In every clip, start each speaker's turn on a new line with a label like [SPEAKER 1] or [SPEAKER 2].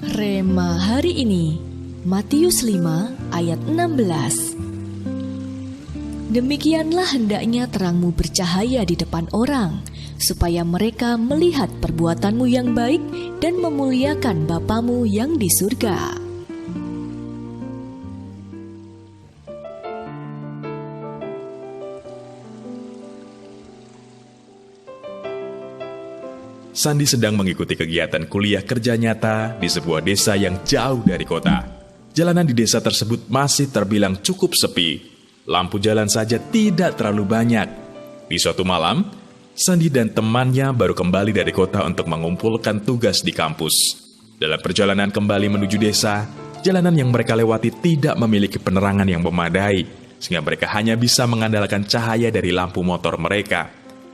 [SPEAKER 1] Rema hari ini, Matius 5 ayat 16. Demikianlah hendaknya terangmu bercahaya di depan orang, supaya mereka melihat perbuatanmu yang baik dan memuliakan Bapamu yang di surga.
[SPEAKER 2] Sandi sedang mengikuti kegiatan kuliah kerja nyata di sebuah desa yang jauh dari kota. Jalanan di desa tersebut masih terbilang cukup sepi. Lampu jalan saja tidak terlalu banyak. Di suatu malam, Sandi dan temannya baru kembali dari kota untuk mengumpulkan tugas di kampus. Dalam perjalanan kembali menuju desa, jalanan yang mereka lewati tidak memiliki penerangan yang memadai, sehingga mereka hanya bisa mengandalkan cahaya dari lampu motor mereka.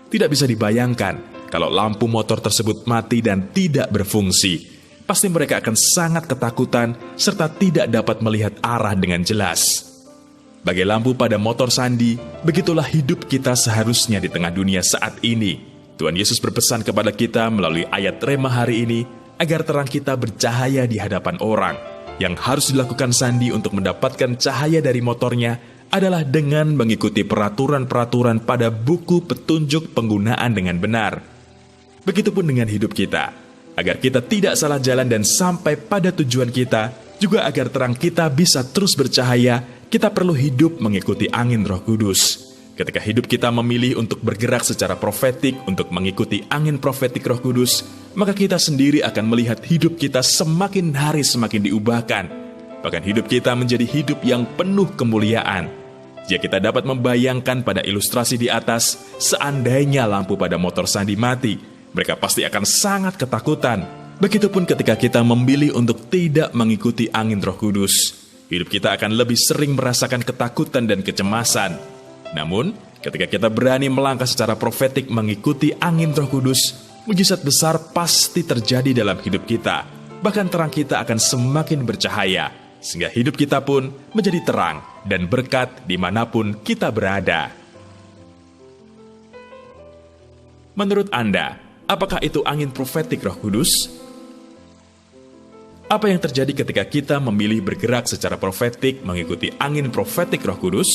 [SPEAKER 2] Tidak bisa dibayangkan kalau lampu motor tersebut mati dan tidak berfungsi. Pasti mereka akan sangat ketakutan serta tidak dapat melihat arah dengan jelas. Bagai lampu pada motor Sandi, begitulah hidup kita seharusnya di tengah dunia saat ini. Tuhan Yesus berpesan kepada kita melalui ayat Rema hari ini, agar terang kita bercahaya di hadapan orang. Yang harus dilakukan Sandi untuk mendapatkan cahaya dari motornya adalah dengan mengikuti peraturan-peraturan pada buku petunjuk penggunaan dengan benar. Begitupun dengan hidup kita, agar kita tidak salah jalan dan sampai pada tujuan kita, juga agar terang kita bisa terus bercahaya, kita perlu hidup mengikuti angin Roh Kudus. Ketika hidup kita memilih untuk bergerak secara profetik untuk mengikuti angin profetik Roh Kudus, maka kita sendiri akan melihat hidup kita semakin hari semakin diubahkan. Bahkan hidup kita menjadi hidup yang penuh kemuliaan. Jika kita dapat membayangkan pada ilustrasi di atas, seandainya lampu pada motor Sandi mati, mereka pasti akan sangat ketakutan. Begitupun ketika kita memilih untuk tidak mengikuti angin Roh Kudus. Hidup kita akan lebih sering merasakan ketakutan dan kecemasan. Namun, ketika kita berani melangkah secara profetik mengikuti angin Roh Kudus, mujizat besar pasti terjadi dalam hidup kita. Bahkan terang kita akan semakin bercahaya, sehingga hidup kita pun menjadi terang dan berkat dimanapun kita berada. Menurut Anda, apakah itu angin profetik Roh Kudus? Apa yang terjadi ketika kita memilih bergerak secara profetik mengikuti angin profetik Roh Kudus?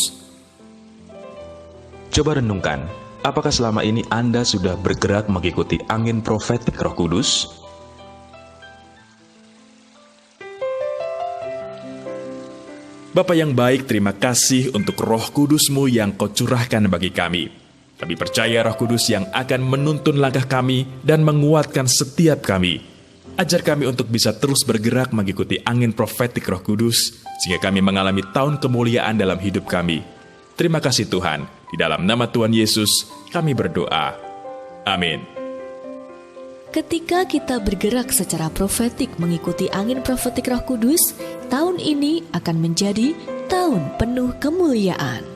[SPEAKER 3] Coba renungkan, apakah selama ini Anda sudah bergerak mengikuti angin profetik Roh Kudus?
[SPEAKER 2] Bapa yang baik, terima kasih untuk Roh Kudus-Mu yang Kau curahkan bagi kami. Kami percaya Roh Kudus yang akan menuntun langkah kami dan menguatkan setiap kami. Ajar kami untuk bisa terus bergerak mengikuti angin profetik Roh Kudus, sehingga kami mengalami tahun kemuliaan dalam hidup kami. Terima kasih Tuhan, di dalam nama Tuhan Yesus kami berdoa. Amin.
[SPEAKER 1] Ketika kita bergerak secara profetik mengikuti angin profetik Roh Kudus, tahun ini akan menjadi tahun penuh kemuliaan.